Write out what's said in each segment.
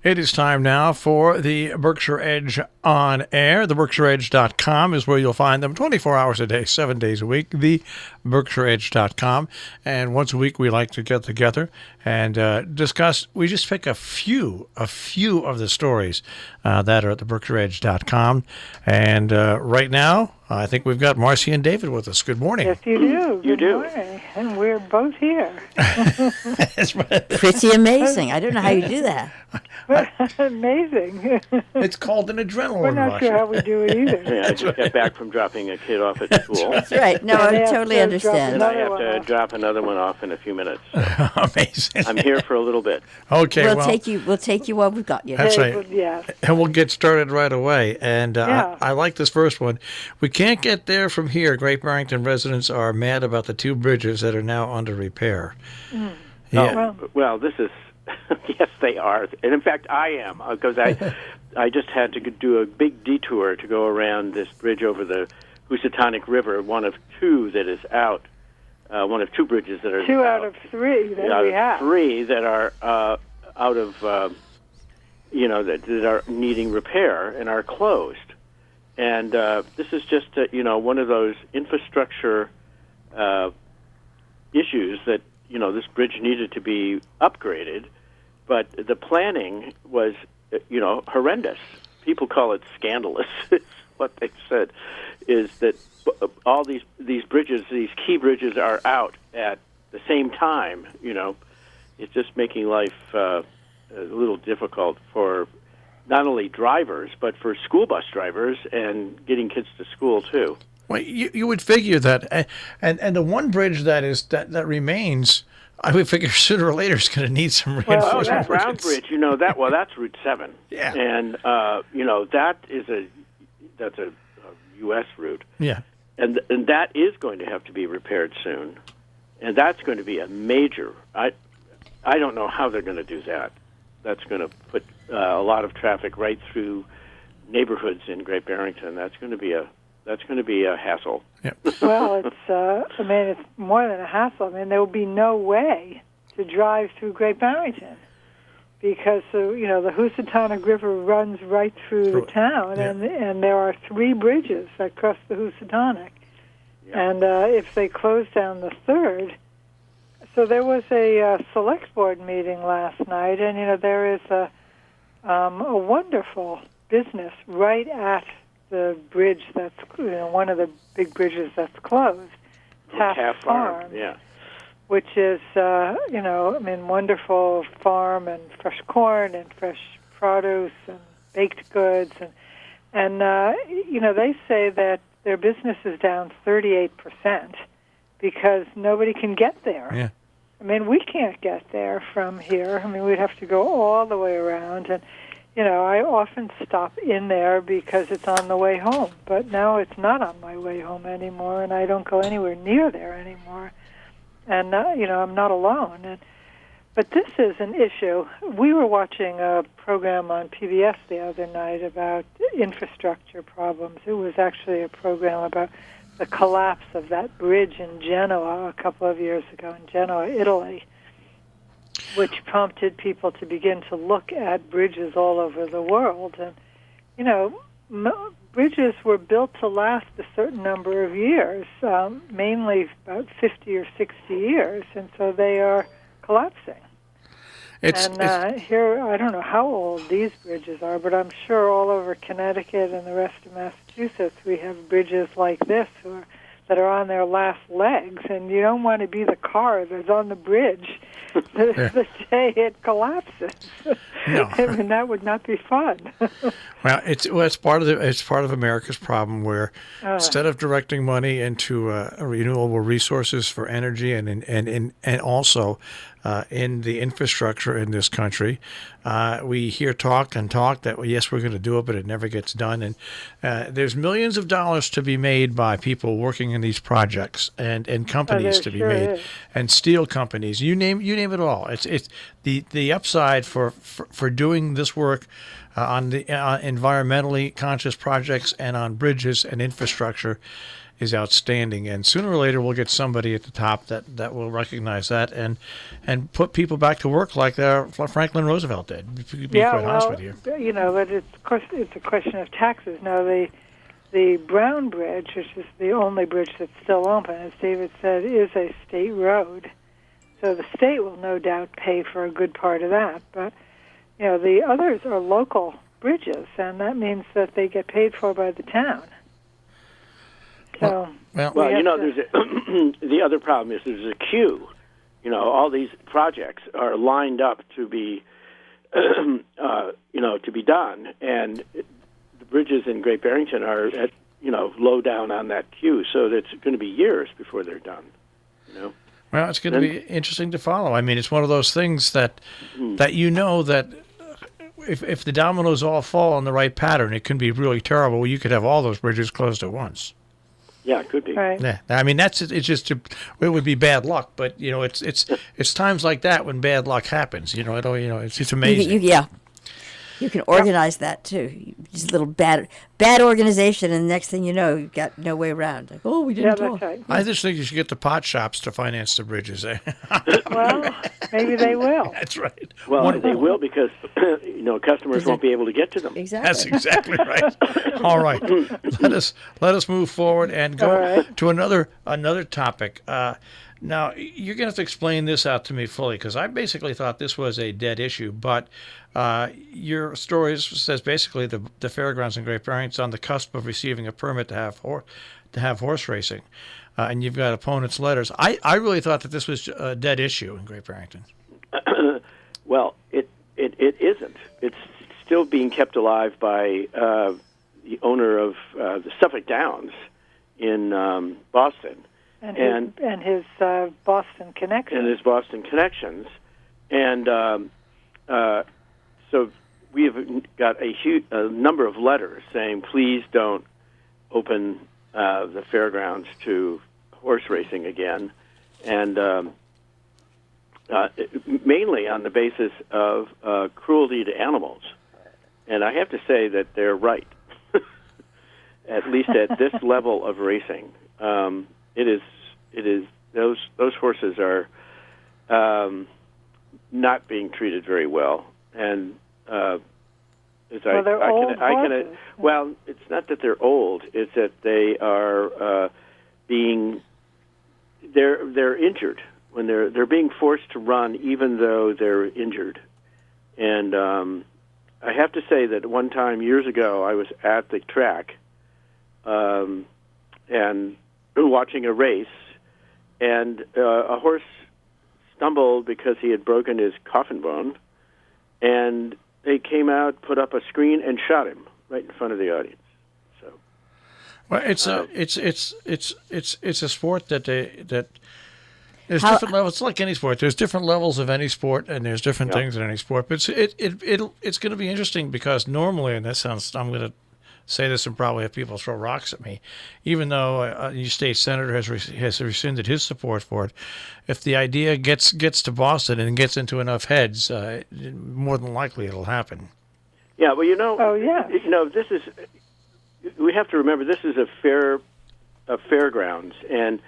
It is time now for the Berkshire Edge on Air. The BerkshireEdge.com is where you'll find them 24 hours a day, 7 days a week. The BerkshireEdge.com. And once a week we like to get together and discuss. We just pick a few of the stories that are at the BerkshireEdge.com. And right now, I think we've got Marcy and David with us. Good morning. Yes, you do. You do. Morning. And we're both here. Pretty amazing. I don't know how you do that. Amazing. It's called an adrenaline We're not rush. sure how we do it either. Yeah, I just got back from dropping a kid off at school. That's right. No, And they I have totally to understand. drop And I have Another to one drop another one off in a few minutes. Amazing. I'm here for a little bit. Okay, We'll take you while we've got you. That's right. Yes. And we'll get started right away. And Yeah. I like this first one. We can't get there from here. Great Barrington residents are mad about the two bridges that are now under repair. Yeah. Well, this is, yes, they are. And in fact, I am, because I just had to do a big detour to go around this bridge over the Housatonic River, one of two that is out, one of two bridges that are Two out of three that we have. Three that are out of, that are needing repair and are closed. And this is just, one of those infrastructure issues that, this bridge needed to be upgraded, but the planning was, horrendous. People call it scandalous. It's what they said, is that all these bridges, these key bridges, are out at the same time. It's just making life a little difficult for not only drivers, but for school bus drivers and getting kids to school, too. Well, you would figure that, and the one bridge that remains, I would figure sooner or later is going to need some reinforcement. Oh, that Brown Bridge, that's Route 7. Yeah. And, that's a U.S. route. Yeah. And that is going to have to be repaired soon. And that's going to be a major, I don't know how they're going to do that. That's going to put a lot of traffic right through neighborhoods in Great Barrington. That's going to be a hassle. Yeah. Well, it's more than a hassle. There will be no way to drive through Great Barrington because, the Housatonic River runs right through the town, Yeah. and there are three bridges that cross the Housatonic. Yeah. And if they close down the third, so there was a select board meeting last night, and, there is a wonderful business right at the bridge that's, one of the big bridges that's closed, Taft Farm, yeah. Which is, wonderful farm and fresh corn and fresh produce and baked goods. And they say that their business is down 38% because nobody can get there. Yeah. We can't get there from here. We'd have to go all the way around. And, I often stop in there because it's on the way home. But now it's not on my way home anymore, and I don't go anywhere near there anymore. And, I'm not alone. But this is an issue. We were watching a program on PBS the other night about infrastructure problems. It was actually a program about the collapse of that bridge in Genoa a couple of years ago, in Genoa, Italy, which prompted people to begin to look at bridges all over the world. And, bridges were built to last a certain number of years, mainly about 50 or 60 years, and so they are collapsing. Here, I don't know how old these bridges are, but I'm sure all over Connecticut and the rest of Massachusetts we have bridges like this that are on their last legs, and you don't want to be the car that's on the bridge the day it collapses. No. That would not be fun. Well, it's part of America's problem where instead of directing money into renewable resources for energy and also in the infrastructure in this country, we hear talk that yes, we're going to do it, but it never gets done. And there's millions of dollars to be made by people working in these projects and companies to be made, and steel companies. You name it all. It's the upside for doing this work on the environmentally conscious projects and on bridges and infrastructure is outstanding. And sooner or later, we'll get somebody at the top that will recognize that and put people back to work like Franklin Roosevelt did. To be quite honest with you. But of course, it's a question of taxes. Now, the Brown Bridge, which is the only bridge that's still open, as David said, is a state road. So the state will no doubt pay for a good part of that. But, the others are local bridges, and that means that they get paid for by the town. So, there's the other problem is there's a queue. All these projects are lined up to be, to be done, and the bridges in Great Barrington are at, low down on that queue, so it's going to be years before they're done. Well, it's going to be interesting to follow. I mean, it's one of those things that that if the dominoes all fall in the right pattern, it can be really terrible. You could have all those bridges closed at once. Yeah, it could be. Right. Yeah, I mean it would be bad luck, but it's times like that when bad luck happens. It's amazing. You can organize that too. Just a little bad organization, and the next thing you know, you've got no way around. Like, we didn't talk. That's right. I just think you should get the pot shops to finance the bridges. Well, maybe they will. That's right. Well, they will because customers won't be able to get to them. Exactly. That's exactly right. All right, let us move forward and go to another topic. Now, you're going to have to explain this out to me fully, because I basically thought this was a dead issue, but your story says basically the Fairgrounds in Great Barrington is on the cusp of receiving a permit to have horse racing, and you've got opponents' letters. I really thought that this was a dead issue in Great Barrington. Well, it isn't. It's still being kept alive by the owner of the Suffolk Downs in Boston. And his Boston connections. And his Boston connections. And so we have got a number of letters saying, please don't open the fairgrounds to horse racing again. And mainly on the basis of cruelty to animals. And I have to say that they're right, at least at this level of racing. It is those horses are not being treated very well, and it's not that they're old; it's that they are they're injured when they're being forced to run, even though they're injured. And I have to say that one time years ago, I was at the track and watching a race. And a horse stumbled because he had broken his coffin bone, and they came out, put up a screen, and shot him right in front of the audience. So, well, it's a sport that there's different levels. It's like any sport. There's different levels of any sport, and there's different things in any sport. But it's going to be interesting because normally, and I'm going to say this and probably have people throw rocks at me, even though a state senator has rescinded his support for it. If the idea gets to Boston and gets into enough heads, more than likely it'll happen. Yeah, well, this is. We have to remember this is a fairgrounds, and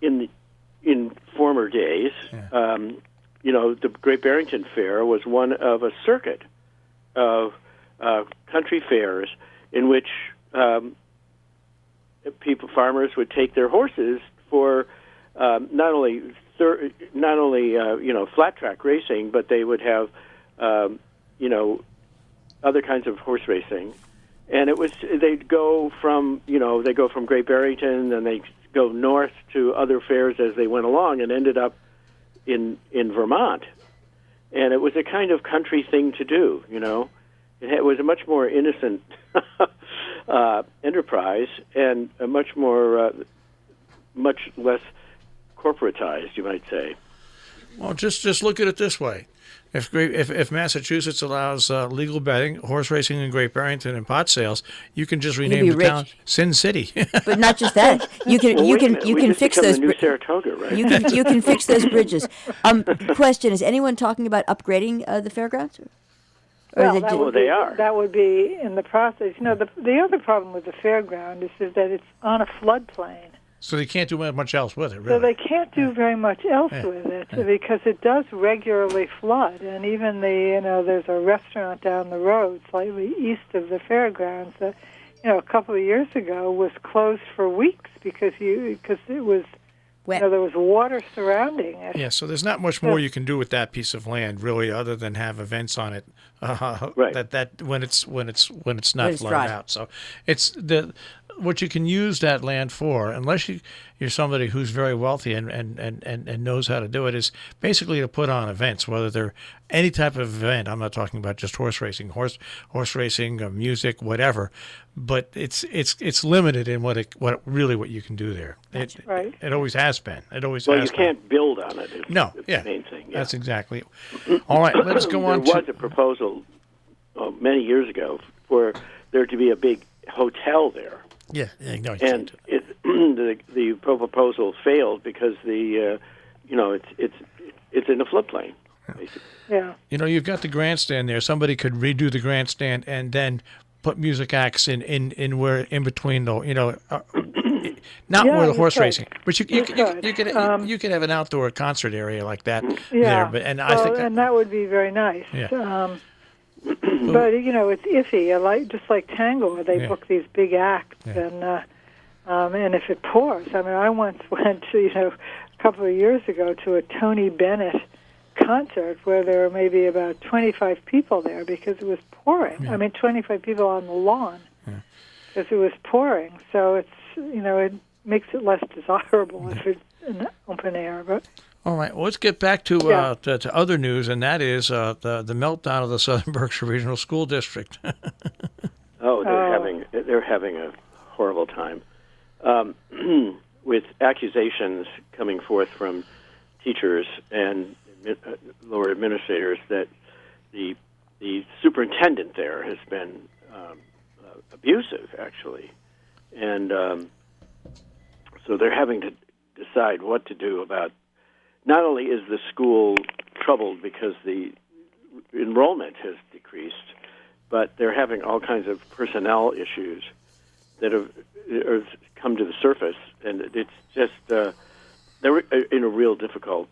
in former days, the Great Barrington Fair was one of a circuit of country fairs in which farmers would take their horses for not only flat track racing, but they would have other kinds of horse racing, and they'd go from Great Barrington, and they go north to other fairs as they went along, and ended up in Vermont, and it was a kind of country thing to do, It was a much more innocent enterprise and a much less corporatized, you might say. Well, just look at it this way: if Massachusetts allows legal betting, horse racing in Great Barrington, and pot sales, you can just rename the town Sin City. But not just that, you can fix those. The new Saratoga, right? You can fix those bridges. Question: is anyone talking about upgrading the fairgrounds? Or Well, they that do- would they be, are. That would be in the process. The other problem with the fairground is that it's on a floodplain. So they can't do much else with it, So really. they can't do very much else with it because it does regularly flood. And even there's a restaurant down the road, slightly east of the fairgrounds, that a couple of years ago was closed for weeks because it was Wet. there was water surrounding it. Yeah, so there's not much more you can do with that piece of land, really, other than have events on it. Right. That when it's not When it's flooded dry. out. So it's what you can use that land for, unless you're somebody who's very wealthy and knows how to do it, is basically to put on events, whether they're any type of event. I'm not talking about just horse racing, horse racing, music, whatever. But it's limited in what you can do there. Right. It always has been. It always Well, has you been. can't build on it. Is No, the yeah, main thing. Yeah. that's exactly it. All right, let's go on There was to. a proposal many years ago for there to be a big hotel there, Yeah, no, you can't and do it. the proposal failed because it's in a floodplain. Basically. Yeah. You've got the grandstand there. Somebody could redo the grandstand and then put music acts in between the not Yeah, where the you horse could. racing, but you You could. you could have an outdoor concert area like that Yeah. there. But I Well, think and that would be very nice. Yeah. But it's iffy. Just like tango, where they Yeah. book these big acts, Yeah. and if it pours. I mean, I once went to a couple of years ago to a Tony Bennett concert where there were maybe about 25 people there because it was pouring. Yeah. I mean, 25 people on the lawn because it was pouring. So it's it makes it less desirable if it's in the open air, but. All right. Well, let's get back to to other news, and that is the meltdown of the Southern Berkshire Regional School District. They're having a horrible time with accusations coming forth from teachers and lower administrators that the superintendent there has been abusive, actually, and so they're having to decide what to do about. Not only is the school troubled because the enrollment has decreased, but they're having all kinds of personnel issues that have come to the surface, and it's just they're in a real difficult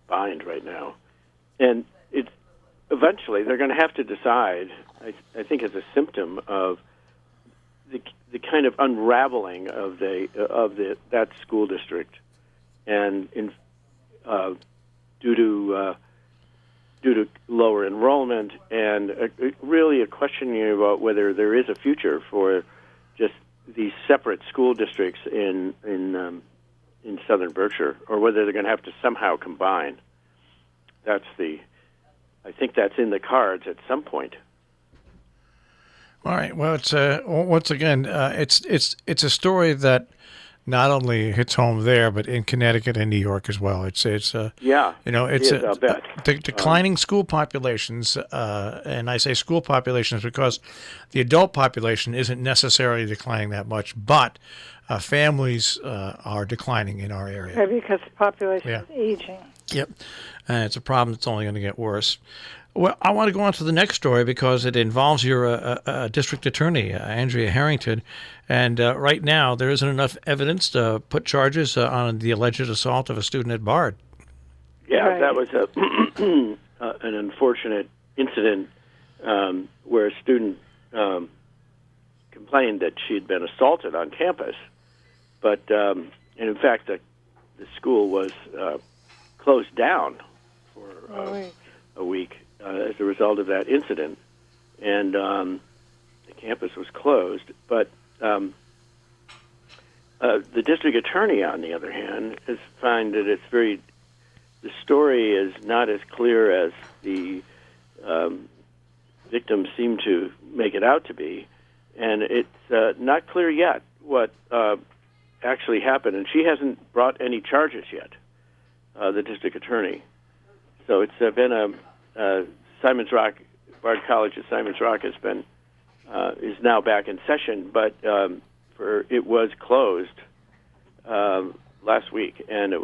bind right now. And eventually they're going to have to decide. I think as a symptom of the kind of unraveling of that school district, and due to lower enrollment and really a questioning about whether there is a future for just these separate school districts in Southern Berkshire, or whether they're going to have to somehow combine. I think that's in the cards at some point. All right. Well, it's once again, it's a story that not only hits home there, but in Connecticut and New York as well. It's Yeah, it's I'll bet. the declining school populations, and I say school populations because the adult population isn't necessarily declining that much, but families are declining in our area. Yeah, because the population is aging. Yep, and it's a problem that's only going to get worse. Well, I want to go on to the next story because it involves your district attorney, Andrea Harrington, and right now there isn't enough evidence to put charges on the alleged assault of a student at Bard. Yeah, Right. that was an unfortunate incident where a student complained that she had been assaulted on campus, but and in fact the school was closed down for a week as a result of that incident, and the campus was closed. But the district attorney, on the other hand, has found that the story is not as clear as the victims seem to make it out to be, and it's not clear yet what actually happened. And she hasn't brought any charges yet, the district attorney. So it's been Simon's Rock, Bard College at Simon's Rock is now back in session, but it was closed last week, and it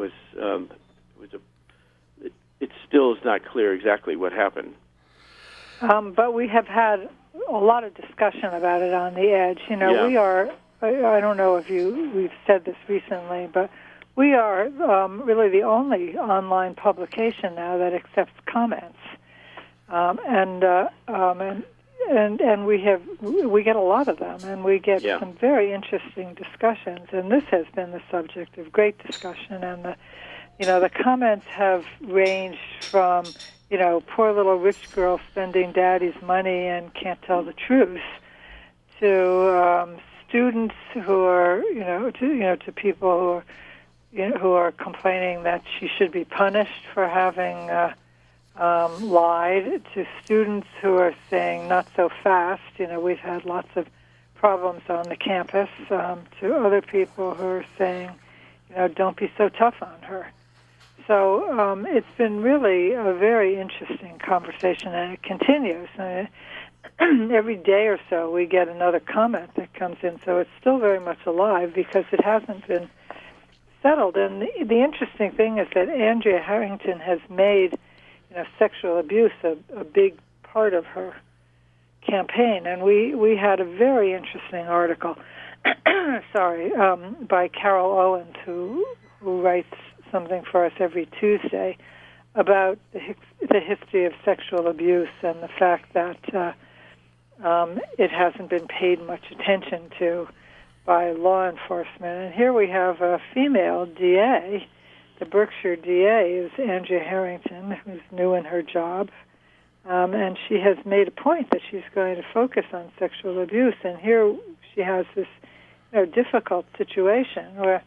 still is not clear exactly what happened. But we have had a lot of discussion about it on the Edge. You know, Yeah. we are, I don't know if we've said this recently, but we are really the only online publication now that accepts comments. And we get a lot of them, and we get some very interesting discussions. And this has been the subject of great discussion. And the comments have ranged from, poor little rich girl spending daddy's money and can't tell the truth, to students who are, to people who are complaining that she should be punished for having lied, to students who are saying not so fast. We've had lots of problems on the campus, to other people who are saying, don't be so tough on her. So it's been really a very interesting conversation, and it continues. Every day or so we get another comment that comes in, so it's still very much alive because it hasn't been settled. And the interesting thing is that Andrea Harrington has made sexual abuse a big part of her campaign. And we had a very interesting article, by Carol Owens, who writes something for us every Tuesday about the history of sexual abuse and the fact that it hasn't been paid much attention to by law enforcement. And here we have a female DA. The Berkshire DA is Andrea Harrington, who's new in her job, and she has made a point that she's going to focus on sexual abuse. And here she has this difficult situation where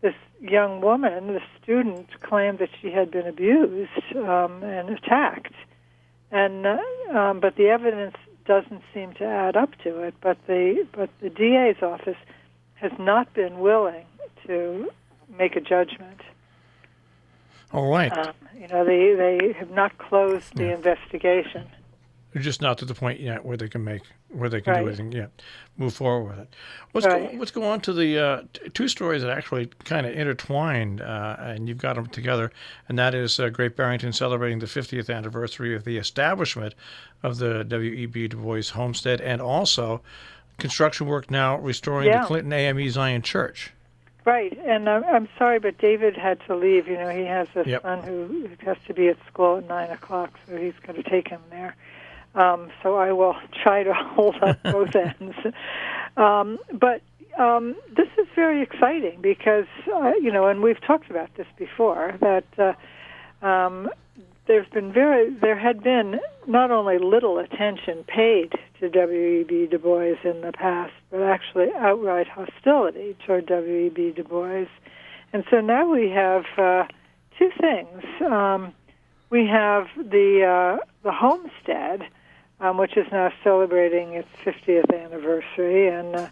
this young woman, the student, claimed that she had been abused and attacked, and but the evidence doesn't seem to add up to it. But the DA's office has not been willing to make a judgment. All right. They have not closed the investigation. They're just not to the point yet where they can do anything yet, move forward with it. Let's go on to the two stories that actually kind of intertwined, and you've got them together, and that is Great Barrington celebrating the 50th anniversary of the establishment of the W.E.B. Du Bois homestead, and also construction work now restoring the Clinton AME Zion Church. Right, and I'm sorry, but David had to leave. He has a son who has to be at school at 9 o'clock, so he's going to take him there. So I will try to hold up both ends. But this is very exciting because, and we've talked about this before, that there had been not only little attention paid to W.E.B. Du Bois in the past, but actually outright hostility toward W.E.B. Du Bois. And so now we have two things. We have the homestead, which is now celebrating its 50th anniversary, and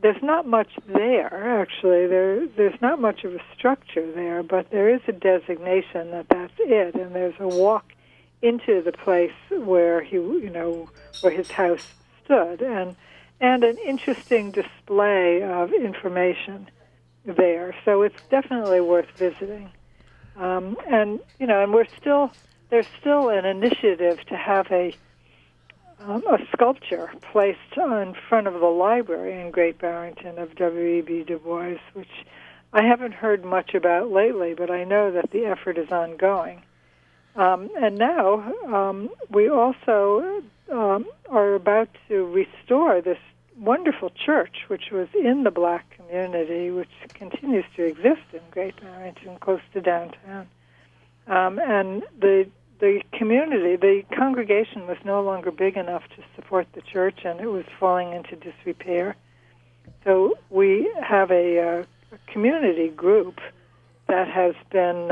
there's not much there, actually. There's not much of a structure there, but there is a designation that that's it, and there's a walk into the place where where his house stood, and an interesting display of information there. So it's definitely worth visiting. And there's still an initiative to have a sculpture placed in front of the library in Great Barrington of W.E.B. Du Bois, which I haven't heard much about lately, but I know that the effort is ongoing. And now we also are about to restore this wonderful church, which was in the black community, which continues to exist in Great Barrington, close to downtown. And the community, the congregation was no longer big enough to support the church, and it was falling into disrepair. So we have a community group that has been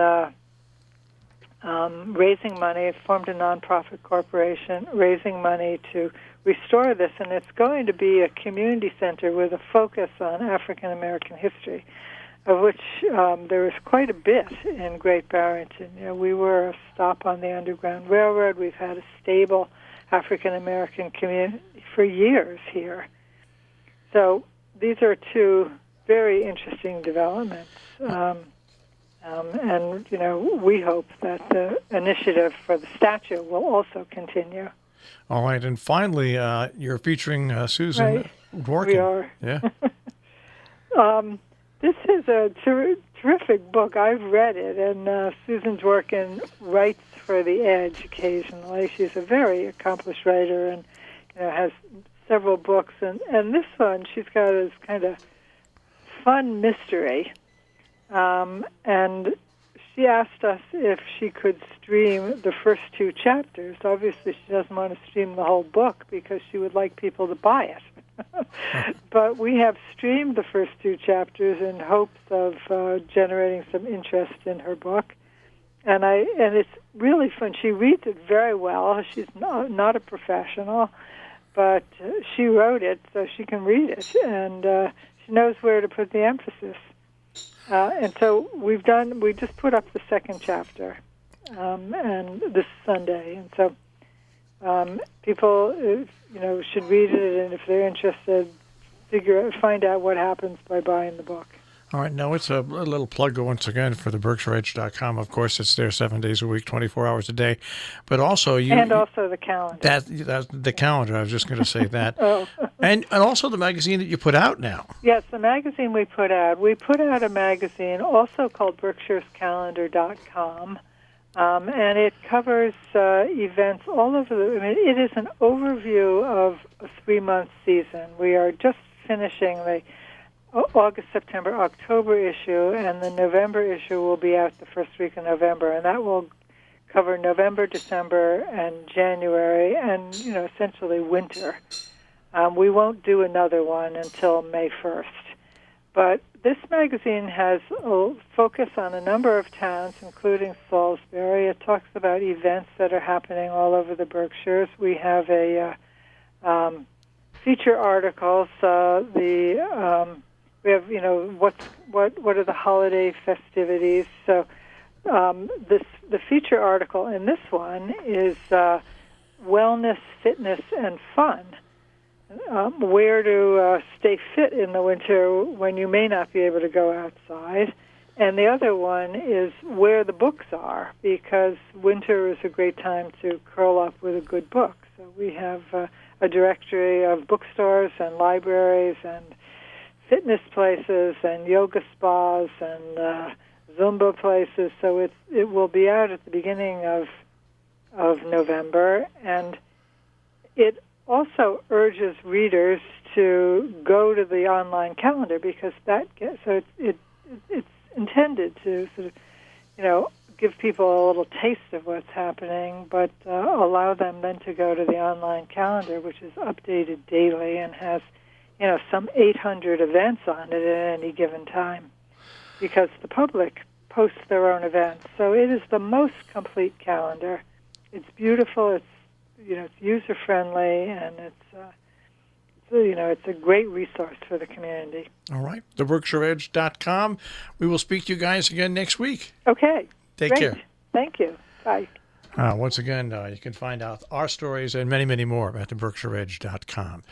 raising money, formed a nonprofit corporation, raising money to restore this, and it's going to be a community center with a focus on African American history, of which there is quite a bit in Great Barrington. We were a stop on the Underground Railroad. We've had a stable African American community for years here. So these are two very interesting developments. And, we hope that the initiative for the statue will also continue. All right. And finally, you're featuring Susan Dworkin. We are. Yeah. This is a terrific book. I've read it, and Susan Dworkin writes for The Edge occasionally. She's a very accomplished writer and has several books. And this one, she's got this kind of fun mystery. And she asked us if she could stream the first 2 chapters. Obviously, she doesn't want to stream the whole book because she would like people to buy it. But we have streamed the first 2 chapters in hopes of generating some interest in her book. And it's really fun. She reads it very well. She's not a professional, but she wrote it so she can read it, and she knows where to put the emphasis. And so we just put up the 2nd chapter, and this Sunday, and so people, should read it, and if they're interested, find out what happens by buying the book. All right. Now, it's a little plug once again for the BerkshireEdge.com. Of course, it's there 7 days a week, 24 hours a day. But also And also the calendar. That's the calendar. I was just going to say that. Oh. And also the magazine that you put out now. Yes, the magazine we put out. We put out a magazine also called BerkshiresCalendar.com. And it covers events all over it is an overview of a 3-month season. We are just finishing the August, September, October issue, and the November issue will be out the first week of November, and that will cover November, December, and January, and essentially winter. We won't do another one until May 1st. But this magazine has a focus on a number of towns, including Salisbury. It talks about events that are happening all over the Berkshires. We have a feature articles. We have, what are the holiday festivities? So the feature article in this one is wellness, fitness, and fun. Where to stay fit in the winter when you may not be able to go outside. And the other one is where the books are, because winter is a great time to curl up with a good book. So we have a directory of bookstores and libraries and fitness places and yoga spas and Zumba places. So it will be out at the beginning of November, and it also urges readers to go to the online calendar, because it's intended to sort of give people a little taste of what's happening, but allow them then to go to the online calendar, which is updated daily and has some 800 events on it at any given time, because the public posts their own events. So it is the most complete calendar. It's beautiful. It's user-friendly, and it's a great resource for the community. All right. The BerkshireEdge.com. We will speak to you guys again next week. Okay. Take Great. care. Thank you. Bye. Once again, you can find out our stories and many, many more at the BerkshireEdge.com.